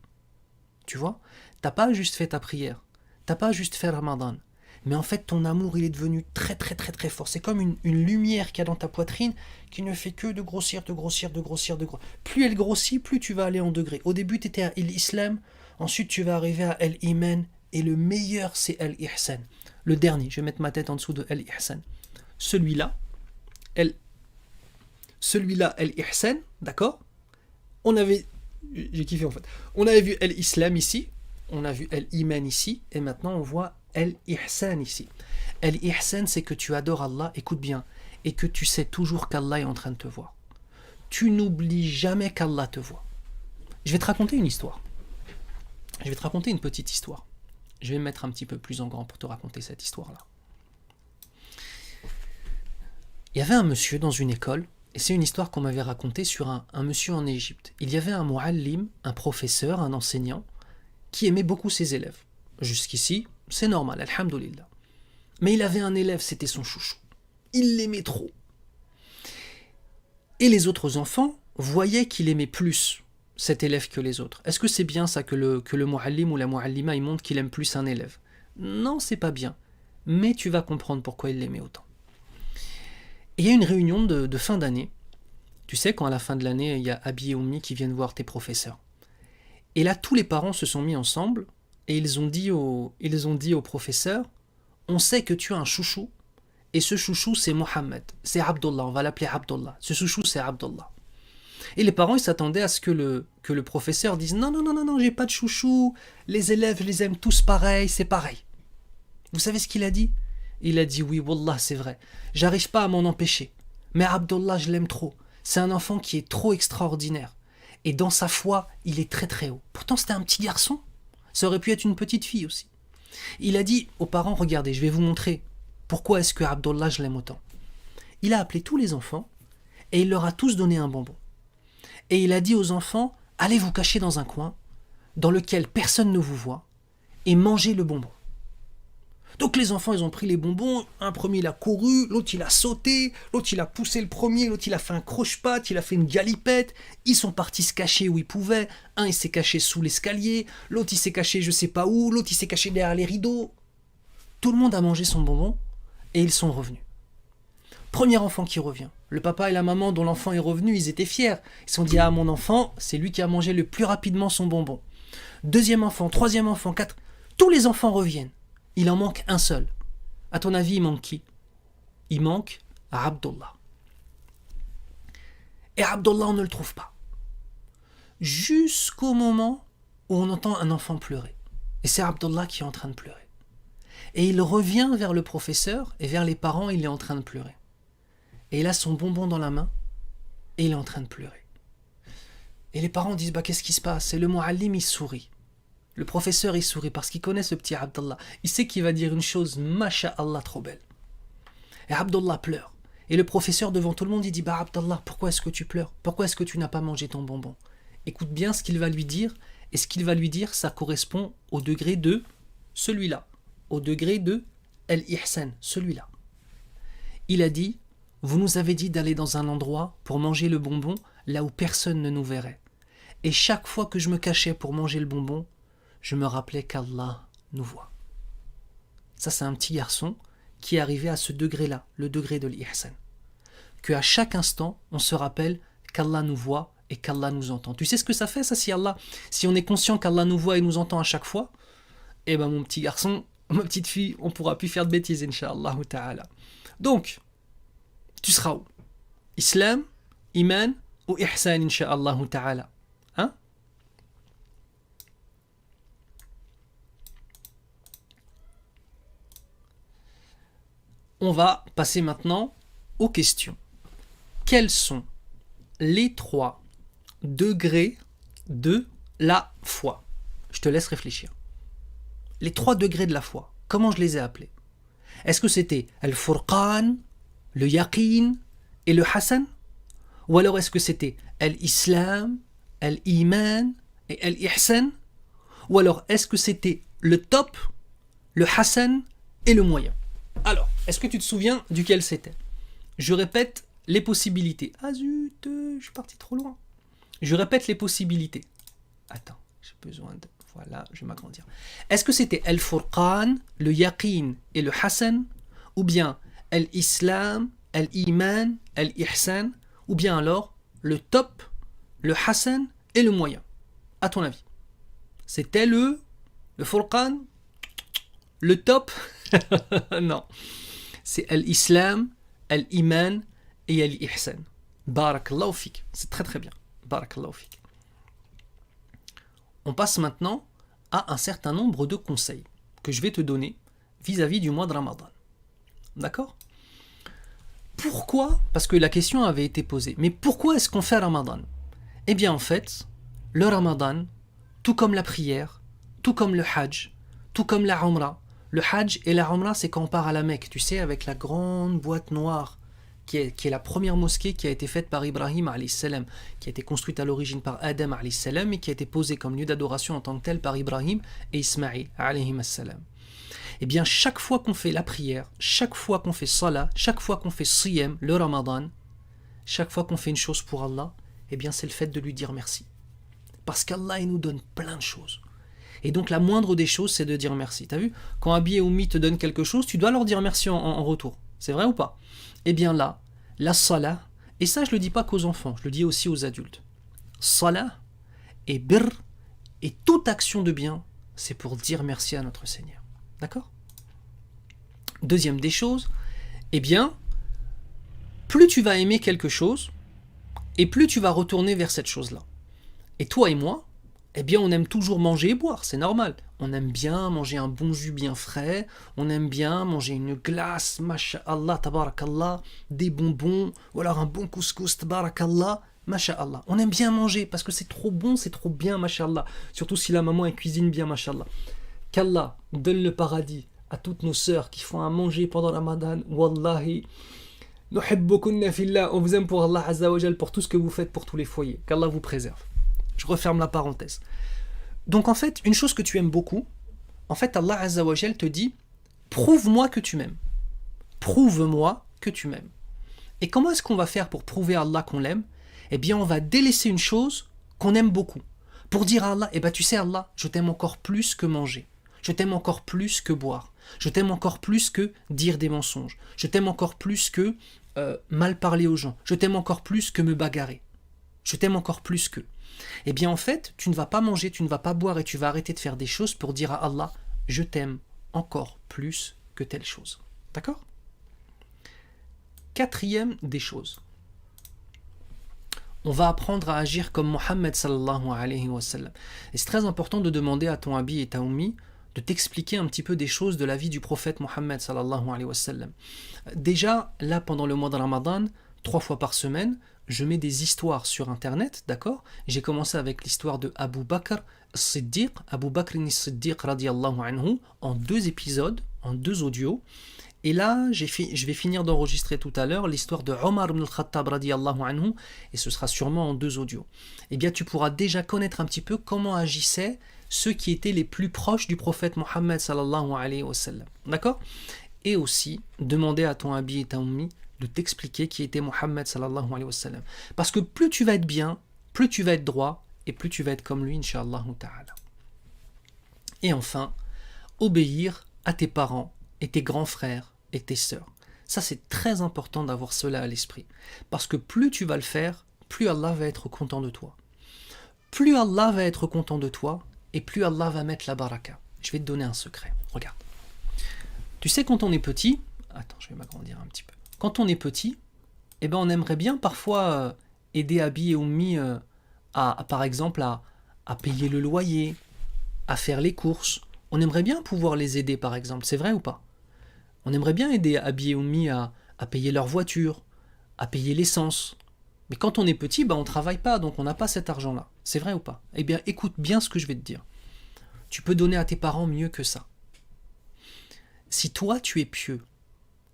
Tu vois, t'as pas juste fait ta prière, t'as pas juste fait Ramadan, mais en fait ton amour il est devenu très très très très fort. C'est comme une lumière qu'il y a dans ta poitrine qui ne fait que de grossir, de grossir, de grossir, de grossir. Plus elle grossit, plus tu vas aller en degré. Au début tu étais à l'islam, ensuite tu vas arriver à l'iman, et le meilleur c'est l'ihsan. Le dernier, je vais mettre ma tête en dessous de l'ihsan. Celui-là, l'ihsan, d'accord? J'ai kiffé en fait. On avait vu l'islam ici, on a vu l'iman ici, et maintenant on voit al-ihsan ici. Al-ihsan, c'est que tu adores Allah, écoute bien, et que tu sais toujours qu'Allah est en train de te voir. Tu n'oublies jamais qu'Allah te voit. Je vais te raconter une histoire. Je vais te raconter une petite histoire. Je vais me mettre un petit peu plus en grand pour te raconter cette histoire-là. Il y avait un monsieur dans une école, et c'est une histoire qu'on m'avait racontée sur un monsieur en Égypte. Il y avait un muallim, un professeur, un enseignant, qui aimait beaucoup ses élèves. Jusqu'ici, c'est normal, alhamdoulilah. Mais il avait un élève, c'était son chouchou. Il l'aimait trop. Et les autres enfants voyaient qu'il aimait plus cet élève que les autres. Est-ce que c'est bien ça que le muallim ou la muallima il montre qu'il aime plus un élève? Non, c'est pas bien. Mais tu vas comprendre pourquoi il l'aimait autant. Et il y a une réunion de fin d'année. Tu sais, quand à la fin de l'année, il y a Abi et Oummi qui viennent voir tes professeurs. Et là, tous les parents se sont mis ensemble et ils ont dit au professeur, on sait que tu as un chouchou, et ce chouchou, c'est Mohammed, c'est Abdullah, on va l'appeler Abdullah. Ce chouchou, c'est Abdullah. Et les parents, ils s'attendaient à ce que le professeur dise, non, j'ai pas de chouchou, les élèves, je les aime tous pareil, c'est pareil. Vous savez ce qu'il a dit? Il a dit, oui, wallah, c'est vrai, j'arrive pas à m'en empêcher, mais Abdullah, je l'aime trop. C'est un enfant qui est trop extraordinaire. Et dans sa foi, il est très très haut. Pourtant, c'était un petit garçon. Ça aurait pu être une petite fille aussi. Il a dit aux parents, regardez, je vais vous montrer pourquoi est-ce que Abdullah, je l'aime autant. Il a appelé tous les enfants et il leur a tous donné un bonbon. Et il a dit aux enfants, allez vous cacher dans un coin dans lequel personne ne vous voit et mangez le bonbon. Donc les enfants, ils ont pris les bonbons, un premier il a couru, l'autre il a sauté, l'autre il a poussé le premier, l'autre il a fait un croche-patte, il a fait une galipette, ils sont partis se cacher où ils pouvaient, un il s'est caché sous l'escalier, l'autre il s'est caché je sais pas où, l'autre il s'est caché derrière les rideaux. Tout le monde a mangé son bonbon et ils sont revenus. Premier enfant qui revient, le papa et la maman dont l'enfant est revenu, ils étaient fiers, ils se sont dit ah mon enfant, c'est lui qui a mangé le plus rapidement son bonbon. Deuxième enfant, troisième enfant, quatre, tous les enfants reviennent. Il en manque un seul. À ton avis, il manque qui? Il manque Abdullah. Et Abdullah, on ne le trouve pas. Jusqu'au moment où on entend un enfant pleurer. Et c'est Abdullah qui est en train de pleurer. Et il revient vers le professeur et vers les parents, il est en train de pleurer. Et il a son bonbon dans la main et il est en train de pleurer. Et les parents disent, qu'est-ce qui se passe? Et le muallim, il sourit. Le professeur, il sourit parce qu'il connaît ce petit Abdullah. Il sait qu'il va dire une chose, masha'Allah, trop belle. Et Abdullah pleure. Et le professeur, devant tout le monde, il dit, Abdullah, pourquoi est-ce que tu pleures? Pourquoi est-ce que tu n'as pas mangé ton bonbon? Écoute bien ce qu'il va lui dire. Et ce qu'il va lui dire, ça correspond au degré de celui-là. Au degré de al-ihsan, celui-là. Il a dit, vous nous avez dit d'aller dans un endroit pour manger le bonbon, là où personne ne nous verrait. Et chaque fois que je me cachais pour manger le bonbon, je me rappelais qu'Allah nous voit. Ça, c'est un petit garçon qui est arrivé à ce degré-là, le degré de l'ihsan. Qu'à chaque instant, on se rappelle qu'Allah nous voit et qu'Allah nous entend. Tu sais ce que ça fait, ça, si on est conscient qu'Allah nous voit et nous entend à chaque fois? Eh ben, mon petit garçon, ma petite fille, on ne pourra plus faire de bêtises, incha'Allah ta'ala. Donc, tu seras où? Islam, iman ou ihsan, incha'Allah ta'ala? Hein? On va passer maintenant aux questions. Quels sont les 3 degrés de la foi? Je te laisse réfléchir. Les 3 degrés de la foi, comment je les ai appelés? Est-ce que c'était Al-Furqan, le Yaqin et le Hassan? Ou alors est-ce que c'était Al-Islam, Al-Iman et Al-Ihsan? Ou alors est-ce que c'était le top, le Hassan et le moyen? Alors, est-ce que tu te souviens duquel c'était? Je répète les possibilités. Ah zut, je suis parti trop loin. Je répète les possibilités. Attends, j'ai besoin de... Voilà, je vais m'agrandir. Est-ce que c'était Al-Furqan, le Yaqin et le Hassan? Ou bien Al-Islam, Al-Iman, Al-Ihsan? Ou bien alors le top, le Hassan et le moyen? À ton avis? C'était le Furqan? Le top? Non. C'est Al-Islam, Al-Iman et Al-Ihsan. Barakallahu fik. C'est très très bien. Barakallahu fik. On passe maintenant à un certain nombre de conseils que je vais te donner vis-à-vis du mois de Ramadan. D'accord? Pourquoi? Parce que la question avait été posée. Mais pourquoi est-ce qu'on fait Ramadan? Eh bien en fait, le Ramadan, tout comme la prière, tout comme le Hajj, tout comme la Umrah. Le Hajj et la Umrah, c'est quand on part à la Mecque, tu sais, avec la grande boîte noire, qui est la première mosquée qui a été faite par Ibrahim alayhi salam, qui a été construite à l'origine par Adam alayhi salam et qui a été posée comme lieu d'adoration en tant que tel par Ibrahim et Ismaïl alayhi salam. Eh bien, chaque fois qu'on fait la prière, chaque fois qu'on fait salat, chaque fois qu'on fait siyam, le Ramadan, chaque fois qu'on fait une chose pour Allah, eh bien, c'est le fait de lui dire merci. Parce qu'Allah, il nous donne plein de choses. Et donc, la moindre des choses, c'est de dire merci. T'as vu? Quand Abi et Oumi te donnent quelque chose, tu dois leur dire merci en retour. C'est vrai ou pas? Eh bien là, la salat, et ça, je le dis pas qu'aux enfants, je le dis aussi aux adultes. Salat et birr, et toute action de bien, c'est pour dire merci à notre Seigneur. D'accord? Deuxième des choses, eh bien, plus tu vas aimer quelque chose, et plus tu vas retourner vers cette chose-là. Et toi et moi, eh bien, on aime toujours manger et boire, c'est normal. On aime bien manger un bon jus bien frais, on aime bien manger une glace, masha'Allah, tabarakallah, des bonbons, ou alors un bon couscous, tabarakallah, masha'Allah. On aime bien manger parce que c'est trop bon, c'est trop bien, masha'Allah. Surtout si la maman elle cuisine bien, masha'Allah. Qu'Allah donne le paradis à toutes nos sœurs qui font à manger pendant Ramadan. Wallahi, nuhibbukunna fillah, on vous aime pour Allah Azza wa Jal, pour tout ce que vous faites pour tous les foyers. Qu'Allah vous préserve. Je referme la parenthèse. Donc en fait, une chose que tu aimes beaucoup, en fait Allah Azza wa Jal te dit, prouve-moi que tu m'aimes. Prouve-moi que tu m'aimes. Et comment est-ce qu'on va faire pour prouver à Allah qu'on l'aime? Eh bien, on va délaisser une chose qu'on aime beaucoup. Pour dire à Allah, eh bien tu sais Allah, je t'aime encore plus que manger. Je t'aime encore plus que boire. Je t'aime encore plus que dire des mensonges. Je t'aime encore plus que mal parler aux gens. Je t'aime encore plus que me bagarrer. Je t'aime encore plus que. Eh bien en fait, tu ne vas pas manger, tu ne vas pas boire et tu vas arrêter de faire des choses pour dire à Allah, je t'aime encore plus que telle chose. D'accord? Quatrième des choses. On va apprendre à agir comme Mohammed sallallahu alayhi wa sallam. Et c'est très important de demander à ton Abi et ta Ummi de t'expliquer un petit peu des choses de la vie du prophète Mohammed sallallahu alayhi wa sallam. Déjà, là, pendant le mois de Ramadan, 3 fois par semaine, je mets des histoires sur internet, d'accord? J'ai commencé avec l'histoire de Abu Bakr Siddiq, Abu Bakr Siddiq radiyallahu anhu, en 2 épisodes, en 2 audios. Et là, je vais finir d'enregistrer tout à l'heure l'histoire de Omar ibn al-Khattab radiyallahu anhu, et ce sera sûrement en 2 audios. Eh bien, tu pourras déjà connaître un petit peu comment agissaient ceux qui étaient les plus proches du prophète Mohammed sallallahu alayhi wa sallam. D'accord? Et aussi, demander à ton Abi et ta Ummi de t'expliquer qui était Mohammed sallallahu alayhi wa sallam. Parce que plus tu vas être bien, plus tu vas être droit, et plus tu vas être comme lui, incha'Allah ta'ala. Et enfin, obéir à tes parents et tes grands frères et tes sœurs. Ça, c'est très important d'avoir cela à l'esprit. Parce que plus tu vas le faire, plus Allah va être content de toi. Plus Allah va être content de toi, et plus Allah va mettre la baraka. Je vais te donner un secret. Regarde. Tu sais, quand on est petit... Attends, je vais m'agrandir un petit peu. Quand on est petit, eh ben, on aimerait bien parfois aider Abi et Ummi par exemple, à payer le loyer, à faire les courses. On aimerait bien pouvoir les aider, par exemple. C'est vrai ou pas? On aimerait bien aider Abi et Ummi à payer leur voiture, à payer l'essence. Mais quand on est petit, on ne travaille pas, donc on n'a pas cet argent-là. C'est vrai ou pas? Eh bien, écoute bien ce que je vais te dire. Tu peux donner à tes parents mieux que ça. Si toi, tu es pieux,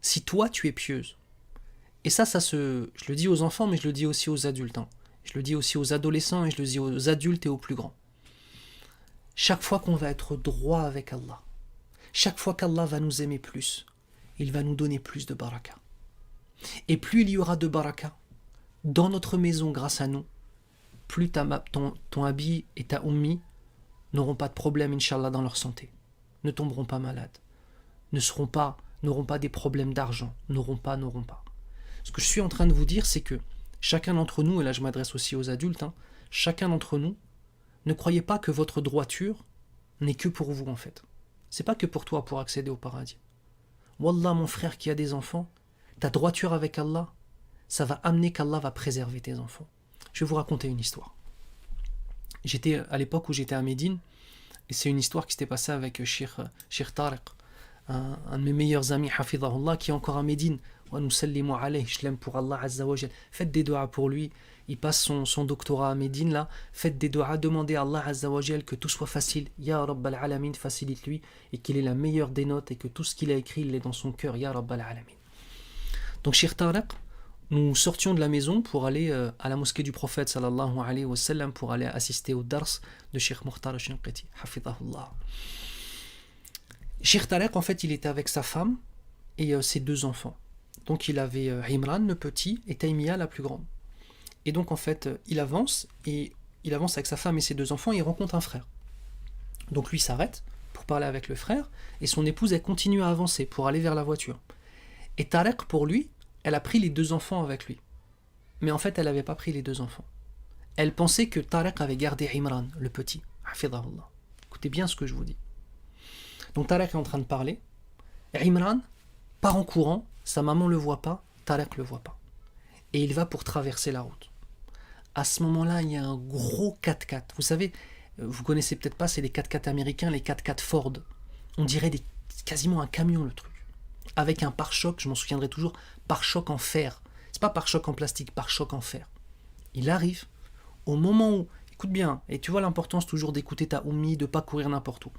si toi, tu es pieuse, et ça je le dis aux enfants, mais je le dis aussi aux adultes. Je le dis aussi aux adolescents, et je le dis aux adultes et aux plus grands. Chaque fois qu'on va être droit avec Allah, chaque fois qu'Allah va nous aimer plus, il va nous donner plus de baraka. Et plus il y aura de baraka dans notre maison grâce à nous, plus ton Abi et ta Ummi n'auront pas de problème, Inch'Allah, dans leur santé, ne tomberont pas malades, n'auront pas des problèmes d'argent, n'auront pas. Ce que je suis en train de vous dire, c'est que chacun d'entre nous, et là je m'adresse aussi aux adultes, chacun d'entre nous, ne croyez pas que votre droiture n'est que pour vous en fait. C'est pas que pour toi pour accéder au paradis. Wallah, mon frère qui a des enfants, ta droiture avec Allah, ça va amener qu'Allah va préserver tes enfants. Je vais vous raconter une histoire. J'étais à l'époque où j'étais à Médine, et c'est une histoire qui s'était passée avec Cheikh Tariq, un de mes meilleurs amis, hafidahullah, qui est encore à Médine. Wa nusallimu alayhi, je l'aime pour Allah Azza wa Jal. Faites des doigts pour lui. Il passe son doctorat à Médine là. Faites des doigts, demandez à Allah Azza wa Jal que tout soit facile. Ya Rabbal Alamin, facilite-lui et qu'il ait la meilleure des notes et que tout ce qu'il a écrit, il est dans son cœur. Ya Rabbal Alamin. Donc, Cheikh Tariq, nous sortions de la maison pour aller à la mosquée du prophète sallallahu alayhi wa sallam pour aller assister au dars de Cheikh Mukhtar al-Shinqiti, hafidahullah. Cheikh Tariq, en fait, il était avec sa femme et ses 2 enfants. Donc il avait Imran, le petit, et Taïmiya, la plus grande. Et donc en fait, il avance avec sa femme et ses 2 enfants, et il rencontre un frère. Donc lui s'arrête pour parler avec le frère, et son épouse, elle continue à avancer pour aller vers la voiture. Et Tariq, pour lui, elle a pris les 2 enfants avec lui. Mais en fait, elle n'avait pas pris les 2 enfants. Elle pensait que Tariq avait gardé Imran, le petit. Hafidahullah. Écoutez bien ce que je vous dis. Donc Tariq est en train de parler. Et Imran part en courant. Sa maman ne le voit pas. Tariq ne le voit pas. Et il va pour traverser la route. À ce moment-là, il y a un gros 4x4. Vous savez, vous connaissez peut-être pas, c'est les 4x4 américains, les 4x4 Ford. On dirait quasiment un camion, le truc. Avec un pare-choc, je m'en souviendrai toujours, pare-choc en fer. C'est pas pare-choc en plastique, pare-choc en fer. Il arrive au moment où, écoute bien, et tu vois l'importance toujours d'écouter ta oummi, de pas courir n'importe où.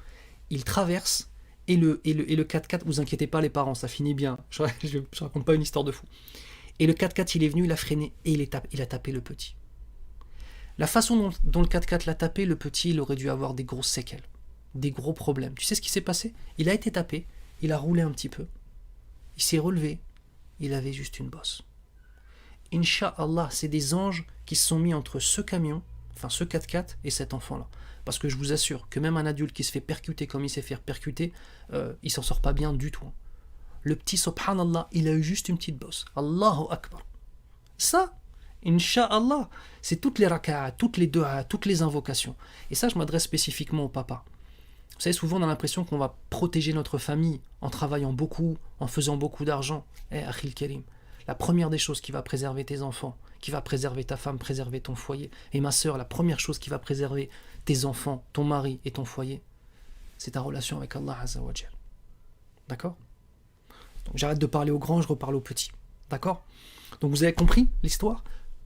Il traverse et le 4x4, vous inquiétez pas les parents, ça finit bien. Je raconte pas une histoire de fou. Et le 4x4, il est venu, il a freiné et il a tapé le petit. La façon dont le 4x4 l'a tapé, le petit, il aurait dû avoir des grosses séquelles, des gros problèmes. Tu sais ce qui s'est passé? Il a été tapé, il a roulé un petit peu, il s'est relevé, il avait juste une bosse. Inch'Allah, c'est des anges qui se sont mis entre ce camion, enfin ce 4x4 et cet enfant-là. Parce que je vous assure que même un adulte qui se fait percuter comme il s'est fait percuter, il s'en sort pas bien du tout. Le petit, subhanallah, il a eu juste une petite bosse. Allahu Akbar. Ça, Inch'Allah, c'est toutes les raka'at, toutes les du'a, toutes les invocations. Et ça, je m'adresse spécifiquement au papa. Vous savez, souvent on a l'impression qu'on va protéger notre famille en travaillant beaucoup, en faisant beaucoup d'argent. Akhil Karim, la première des choses qui va préserver tes enfants, qui va préserver ta femme, préserver ton foyer. Et ma sœur, la première chose qui va préserver tes enfants, ton mari et ton foyer, c'est ta relation avec Allah Azza wa Jal. D'accord? Donc j'arrête de parler aux grands, je reparle aux petits. D'accord? Donc vous avez compris l'histoire?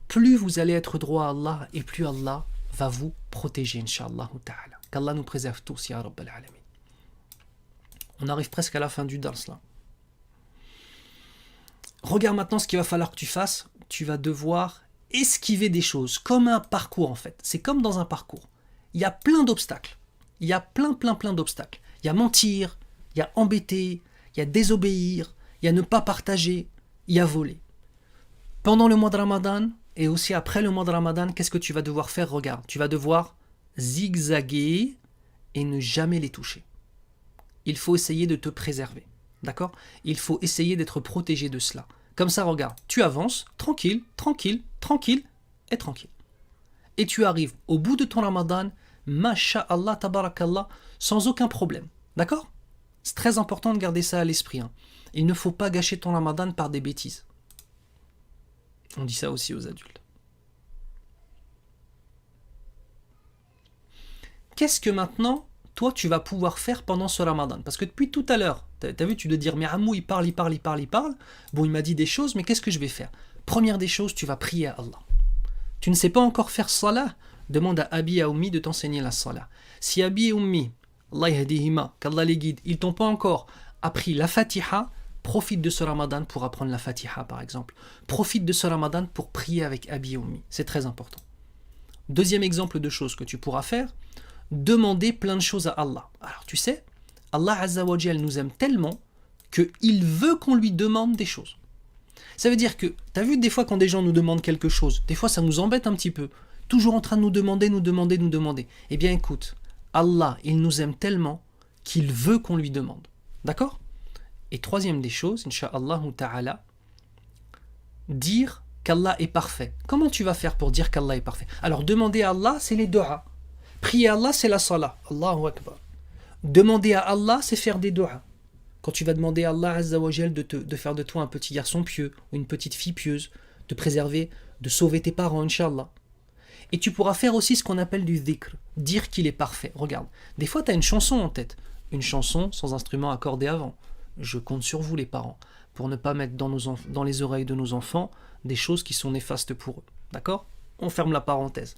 Plus vous allez être droit à Allah et plus Allah va vous protéger, Inch'Allah ta'ala. Qu'Allah nous préserve tous, ya Rabbal Alamin. On arrive presque à la fin du dars là. Regarde maintenant ce qu'il va falloir que tu fasses. Tu vas devoir esquiver des choses, comme un parcours en fait. C'est comme dans un parcours. Il y a plein d'obstacles. Il y a plein d'obstacles. Il y a mentir, il y a embêter, il y a désobéir, il y a ne pas partager, il y a voler. Pendant le mois de Ramadan et aussi après le mois de Ramadan, qu'est-ce que tu vas devoir faire? Regarde, tu vas devoir zigzaguer et ne jamais les toucher. Il faut essayer de te préserver. D'accord? Il faut essayer d'être protégé de cela. Comme ça, regarde, tu avances, tranquille, et tranquille. Et tu arrives au bout de ton Ramadan, masha'Allah, tabarakallah, sans aucun problème. D'accord? C'est très important de garder ça à l'esprit. Hein. Il ne faut pas gâcher ton Ramadan par des bêtises. On dit ça aussi aux adultes. Qu'est-ce que maintenant, toi, tu vas pouvoir faire pendant ce Ramadan? Parce que depuis tout à l'heure, t'as vu, tu dois dire, mais Amou, il parle. Bon, il m'a dit des choses, mais qu'est-ce que je vais faire? Première des choses, tu vas prier à Allah. Tu ne sais pas encore faire salah? Demande à Abi et à Ummi de t'enseigner la salah. Si Abi et Ummi, Allah yahdihima, qu'Allah les guide, ils t'ont pas encore appris la Fatiha, profite de ce Ramadan pour apprendre la Fatiha, par exemple. Profite de ce Ramadan pour prier avec Abi et Ummi. C'est très important. Deuxième exemple de choses que tu pourras faire, demander plein de choses à Allah. Alors tu sais, Allah Azza wa Jal nous aime tellement qu'il veut qu'on lui demande des choses. Ça veut dire que, tu as vu des fois quand des gens nous demandent quelque chose, des fois ça nous embête un petit peu, toujours en train de nous demander. Eh bien écoute, Allah, il nous aime tellement qu'il veut qu'on lui demande. D'accord? Et troisième des choses, Inch'Allah ta'ala, dire qu'Allah est parfait. Comment tu vas faire pour dire qu'Allah est parfait? Alors demander à Allah, c'est les du'a. Prier à Allah, c'est la salah. Allahu Akbar. Demander à Allah, c'est faire des du'a. Quand tu vas demander à Allah Azza wa Jal de faire de toi un petit garçon pieux ou une petite fille pieuse, de préserver, de sauver tes parents, Inch'Allah. Et tu pourras faire aussi ce qu'on appelle du dhikr, dire qu'il est parfait. Regarde, des fois tu as une chanson en tête, une chanson sans instrument accordé avant, je compte sur vous les parents, pour ne pas mettre dans les oreilles de nos enfants des choses qui sont néfastes pour eux. D'accord ? On ferme la parenthèse.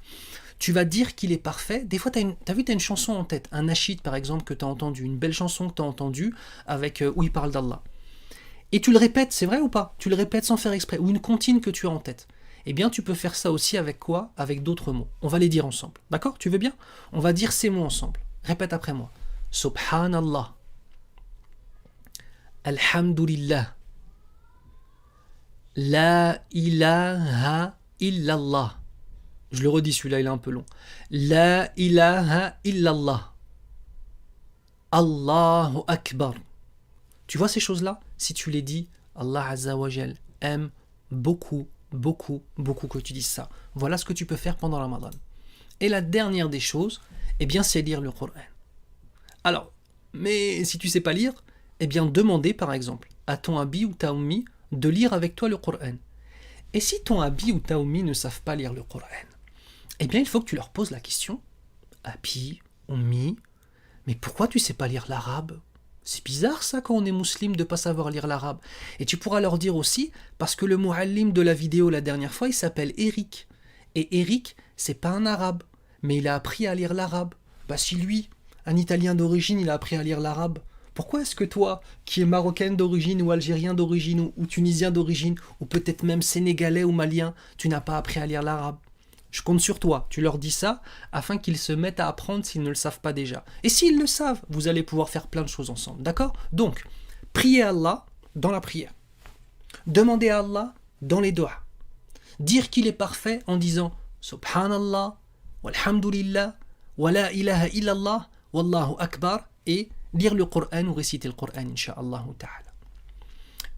Tu vas dire qu'il est parfait. Des fois, t'as vu, t'as une chanson en tête, un nashid par exemple que t'as entendu, une belle chanson que t'as entendue avec où il parle d'Allah. Et tu le répètes, c'est vrai ou pas ? Tu le répètes sans faire exprès, ou une comptine que tu as en tête. Eh bien, tu peux faire ça aussi avec quoi ? Avec d'autres mots. On va les dire ensemble. D'accord ? Tu veux bien ? On va dire ces mots ensemble. Répète après moi. Subhanallah. Alhamdulillah. La ilaha illallah. Je le redis, celui-là, il est un peu long. La ilaha illallah. Allahu Akbar. Tu vois ces choses-là ? Si tu les dis, Allah Azza wa Jal aime beaucoup, beaucoup, beaucoup que tu dises ça. Voilà ce que tu peux faire pendant le Ramadan. Et la dernière des choses, eh bien, c'est lire le Coran. Alors, mais si tu sais pas lire, eh bien, demandez par exemple à ton abi ou ta ummi de lire avec toi le Coran. Et si ton abi ou ta ummi ne savent pas lire le Coran, eh bien, il faut que tu leur poses la question. Abi, ummi, mais pourquoi tu sais pas lire l'arabe ? C'est bizarre ça quand on est musulman de ne pas savoir lire l'arabe. Et tu pourras leur dire aussi, parce que le muallim de la vidéo la dernière fois, il s'appelle Eric. Et Eric, c'est pas un arabe, mais il a appris à lire l'arabe. Bah si lui, un italien d'origine, il a appris à lire l'arabe, pourquoi est-ce que toi, qui es marocain d'origine ou algérien d'origine ou tunisien d'origine, ou peut-être même sénégalais ou malien, tu n'as pas appris à lire l'arabe ? Je compte sur toi, tu leur dis ça afin qu'ils se mettent à apprendre s'ils ne le savent pas déjà. Et s'ils le savent, vous allez pouvoir faire plein de choses ensemble, d'accord ? Donc, priez Allah dans la prière. Demandez à Allah dans les doigts. Dire qu'il est parfait en disant Subhanallah, walhamdulillah, wa la ilaha illallah, wallahu akbar, et lire le Coran ou réciter le Coran, incha'Allah ta'ala.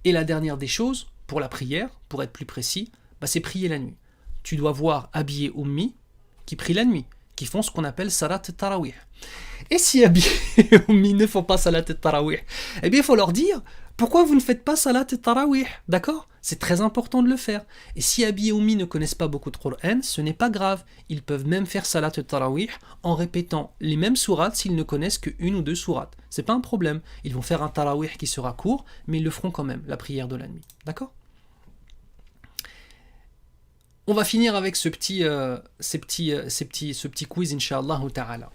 Et la dernière des choses, pour la prière, pour être plus précis, c'est prier la nuit. Tu dois voir habillé ummi qui prient la nuit, qui font ce qu'on appelle salat tarawih. Et si habillé ummi ne font pas salat tarawih, eh bien il faut leur dire pourquoi vous ne faites pas salat tarawih, d'accord ? C'est très important de le faire. Et si habillé ummi ne connaissent pas beaucoup de Coran, ce n'est pas grave. Ils peuvent même faire salat tarawih en répétant les mêmes sourates s'ils ne connaissent qu'une ou deux sourates. C'est pas un problème. Ils vont faire un tarawih qui sera court, mais ils le feront quand même, la prière de la nuit, d'accord ? On va finir avec ce petit quiz, incha'Allah ta'ala.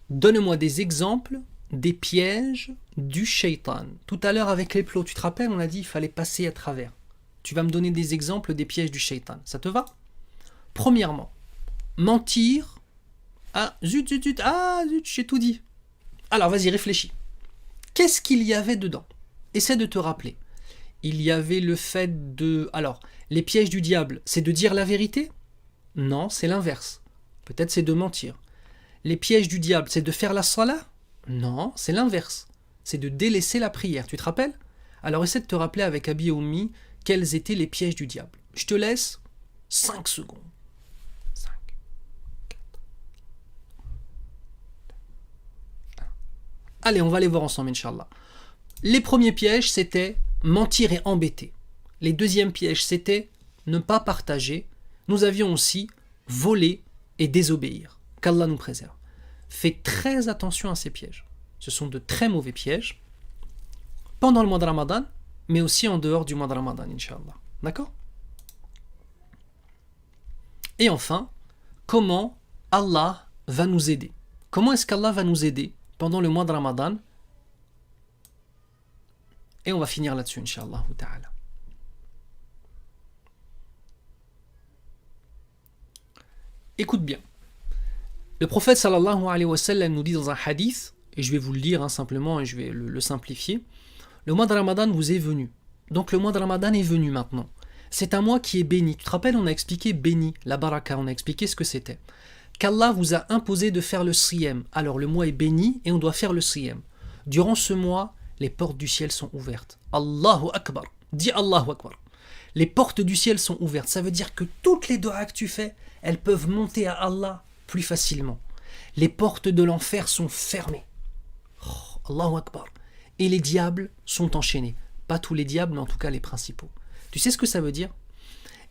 Donne-moi des exemples des pièges du shaitan. Tout à l'heure avec les plots, tu te rappelles, on a dit qu'il fallait passer à travers. Tu vas me donner des exemples des pièges du shaitan. Ça te va ? Premièrement, mentir. Ah, zut, j'ai tout dit. Alors, vas-y, réfléchis. Qu'est-ce qu'il y avait dedans ? Essaie de te rappeler. Il y avait le fait de... Alors, les pièges du diable, c'est de dire la vérité ? Non, c'est l'inverse. Peut-être c'est de mentir. Les pièges du diable, c'est de faire la salat ? Non, c'est l'inverse. C'est de délaisser la prière. Tu te rappelles ? Alors, essaie de te rappeler avec Abi et Ummi quels étaient les pièges du diable. Je te laisse 5 secondes. 5, 4, 1. Allez, on va les voir ensemble, Inch'Allah. Les premiers pièges, c'était mentir et embêter. Les deuxièmes pièges, c'était ne pas partager. Nous avions aussi voler et désobéir. Qu'Allah nous préserve. Fais très attention à ces pièges. Ce sont de très mauvais pièges pendant le mois de Ramadan, mais aussi en dehors du mois de Ramadan, Inch'Allah. D'accord ? Et enfin, comment Allah va nous aider ? Comment est-ce qu'Allah va nous aider pendant le mois de Ramadan ? Et on va finir là-dessus, Inch'Allah ta'ala. Écoute bien. Le prophète sallallahu alayhi wa sallam nous dit dans un hadith, et je vais vous le lire simplement et je vais le simplifier, le mois de Ramadan vous est venu. Donc le mois de Ramadan est venu maintenant. C'est un mois qui est béni. Tu te rappelles, on a expliqué béni, la baraka, on a expliqué ce que c'était. Qu'Allah vous a imposé de faire le siyam. Alors le mois est béni et on doit faire le siyam. Durant ce mois, les portes du ciel sont ouvertes. Allahu Akbar. Dis Allahu Akbar. Les portes du ciel sont ouvertes. Ça veut dire que toutes les doigts que tu fais, elles peuvent monter à Allah plus facilement. Les portes de l'enfer sont fermées. Oh, Allahu Akbar. Et les diables sont enchaînés. Pas tous les diables, mais en tout cas les principaux. Tu sais ce que ça veut dire ?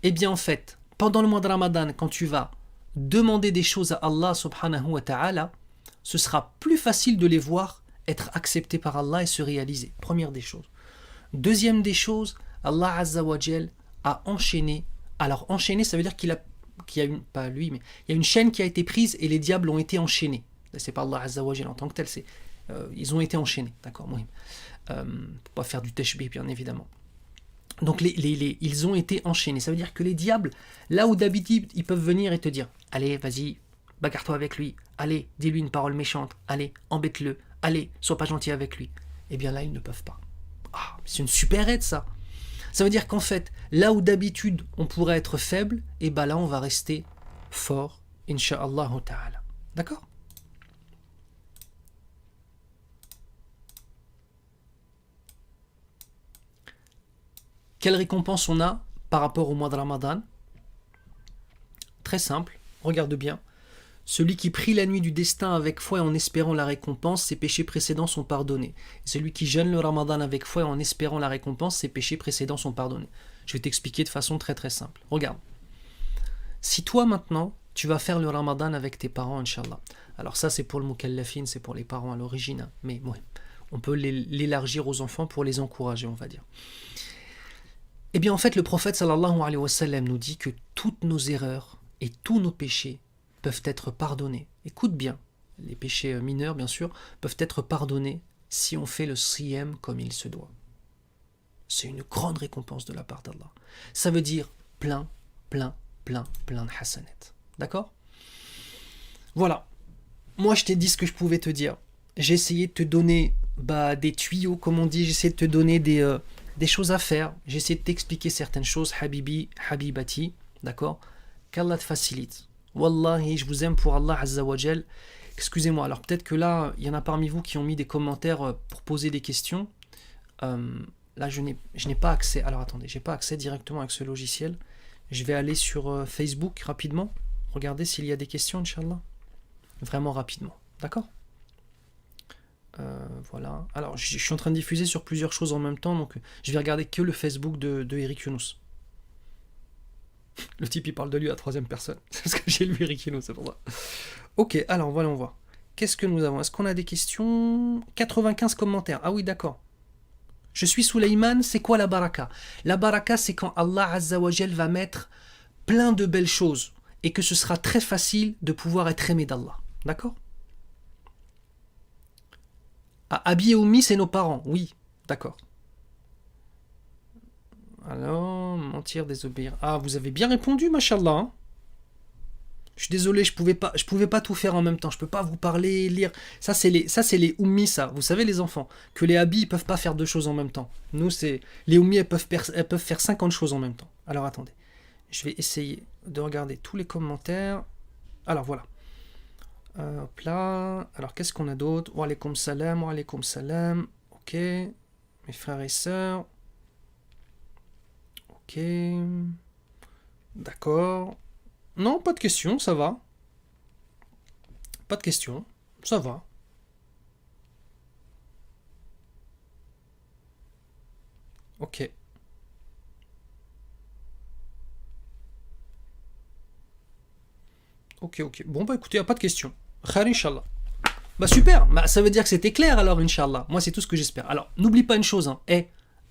Eh bien en fait, pendant le mois de Ramadan, quand tu vas demander des choses à Allah subhanahu wa ta'ala, ce sera plus facile de les voir être accepté par Allah et se réaliser. Première des choses. Deuxième des choses, Allah Azza wa Jal a enchaîné. Alors enchaîné, ça veut dire qu'il y a une, pas lui, mais il y a une chaîne qui a été prise et les diables ont été enchaînés. C'est pas Allah Azza wa Jal en tant que tel, c'est ils ont été enchaînés, d'accord, pour pas faire du tashbih bien évidemment. Donc ils ont été enchaînés. Ça veut dire que les diables, là où d'habitude ils peuvent venir et te dire, allez, vas-y, bagarre-toi avec lui, allez, dis-lui une parole méchante, allez, embête-le, allez, sois pas gentil avec lui. Eh bien là, ils ne peuvent pas. Ah, c'est une super aide ça. Ça veut dire qu'en fait, là où d'habitude on pourrait être faible, et bien là on va rester fort, insha'Allah ta'ala. D'accord ? Quelle récompense on a par rapport au mois de Ramadan ? Très simple, regarde bien. Celui qui prie la nuit du destin avec foi et en espérant la récompense, ses péchés précédents sont pardonnés. Et celui qui jeûne le Ramadan avec foi et en espérant la récompense, ses péchés précédents sont pardonnés. Je vais t'expliquer de façon très très simple. Regarde. Si toi maintenant, tu vas faire le Ramadan avec tes parents, Inch'Allah. Alors ça c'est pour le mukallafin, c'est pour les parents à l'origine. Hein. Mais ouais, on peut l'élargir aux enfants pour les encourager, on va dire. Eh bien en fait le prophète sallallahu alayhi wa sallam nous dit que toutes nos erreurs et tous nos péchés peuvent être pardonnés. Écoute bien, les péchés mineurs bien sûr peuvent être pardonnés si on fait le siyam comme il se doit. C'est une grande récompense de la part d'Allah. Ça veut dire plein de hasanat. D'accord ? Voilà. Moi je t'ai dit ce que je pouvais te dire. J'ai essayé de te donner des tuyaux, comme on dit, j'ai essayé de te donner des choses à faire. J'ai essayé de t'expliquer certaines choses, Habibi, Habibati, d'accord ? Qu'Allah te facilite. Wallahi, je vous aime pour Allah Azza wa Jal. Excusez-moi, alors peut-être que là, il y en a parmi vous qui ont mis des commentaires pour poser des questions. Là, je n'ai pas accès. Alors attendez, j'ai pas accès directement avec ce logiciel. Je vais aller sur Facebook rapidement. Regardez s'il y a des questions, Inch'Allah. Vraiment rapidement, d'accord ? Voilà. Alors, je suis en train de diffuser sur plusieurs choses en même temps, donc je vais regarder que le Facebook de Eric Younous. Le type, il parle de lui à troisième personne. C'est parce que j'ai lu Eric Younous, c'est pour ça. Ok, alors, voilà, on voit. Qu'est-ce que nous avons ? Est-ce qu'on a des questions ? 95 commentaires. Ah oui, d'accord. Je suis Souleyman, c'est quoi la baraka ? La baraka, c'est quand Allah Azza wa Jal va mettre plein de belles choses et que ce sera très facile de pouvoir être aimé d'Allah. D'accord ? Ah, Abi et Oumi, c'est nos parents. Oui, d'accord. Alors, mentir, désobéir. Ah, vous avez bien répondu, mashallah. Hein. Je suis désolé, je pouvais pas tout faire en même temps. Je peux pas vous parler, lire. Ça c'est les Oumi, ça. Vous savez les enfants que les Abi ils peuvent pas faire deux choses en même temps. Nous c'est les Oumi, elles peuvent faire 50 choses en même temps. Alors attendez, je vais essayer de regarder tous les commentaires. Alors voilà. Hop là. Alors qu'est-ce qu'on a d'autre ? Wa alaykoum salam, wa alaykoum salam. Ok. Mes frères et sœurs. Ok. D'accord. Non, pas de questions, ça va. Pas de questions, ça va. Ok. Ok. Bon, bah écoutez, y a pas de questions. Khair, Inch'Allah. Bah super, bah, ça veut dire que c'était clair alors, Inch'Allah. Moi, c'est tout ce que j'espère. Alors, n'oublie pas une chose, hein.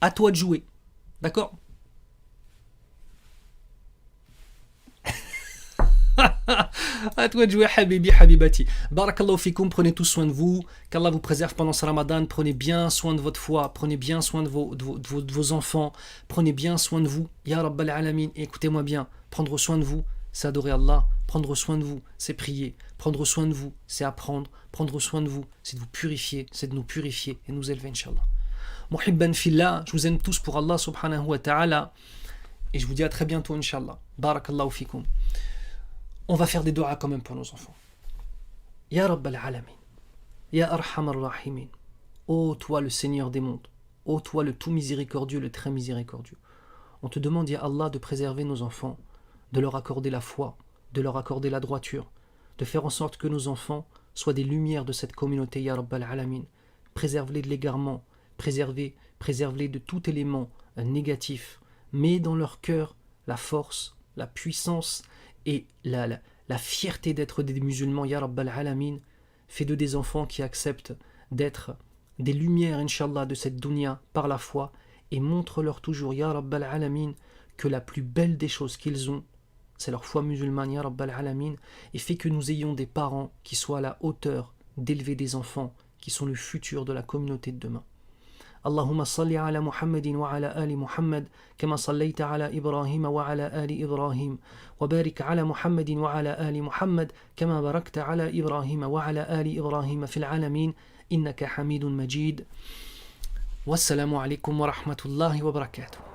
À toi de jouer. D'accord ? À toi de jouer, Habibi, Habibati. Barakallahu fikoum, prenez tout soin de vous. Qu'Allah vous préserve pendant ce Ramadan. Prenez bien soin de votre foi. Prenez bien soin de vos enfants. Prenez bien soin de vous. Ya Rabbal Alamin. Et écoutez-moi bien. Prendre soin de vous, c'est adorer Allah. Prendre soin de vous, c'est prier. Prendre soin de vous, c'est apprendre. Prendre soin de vous, c'est de vous purifier. C'est de nous purifier et nous élever, Inch'Allah. Muhibban fillah. Je vous aime tous pour Allah subhanahu wa ta'ala. Et je vous dis à très bientôt, Inch'Allah. Barakallahu fikoum. On va faire des doigts quand même pour nos enfants. Ya Rabbal Alamin, Ya Arhamar Rahimin, ô toi le Seigneur des mondes, ô toi le tout miséricordieux, le très miséricordieux. On te demande, Ya Allah, de préserver nos enfants, de leur accorder la foi, de leur accorder la droiture, de faire en sorte que nos enfants soient des lumières de cette communauté, Ya Rabbal Alamin. Préserve-les de l'égarement, préserve-les de tout élément négatif, mets dans leur cœur la force, la puissance et la fierté d'être des musulmans, Ya Rabbal Alamin. Fais de des enfants qui acceptent d'être des lumières, Inch'Allah, de cette dunya par la foi, et montre-leur toujours, Ya Rabbal Alamin, que la plus belle des choses qu'ils ont, c'est leur foi musulmane, Ya Rabbal Alamin, et fais que nous ayons des parents qui soient à la hauteur d'élever des enfants qui sont le futur de la communauté de demain. اللهم صل على محمد وعلى آل محمد كما صليت على إبراهيم وعلى آل إبراهيم وبارك على محمد وعلى آل محمد كما باركت على إبراهيم وعلى آل إبراهيم في العالمين إنك حميد مجيد والسلام عليكم ورحمة الله وبركاته.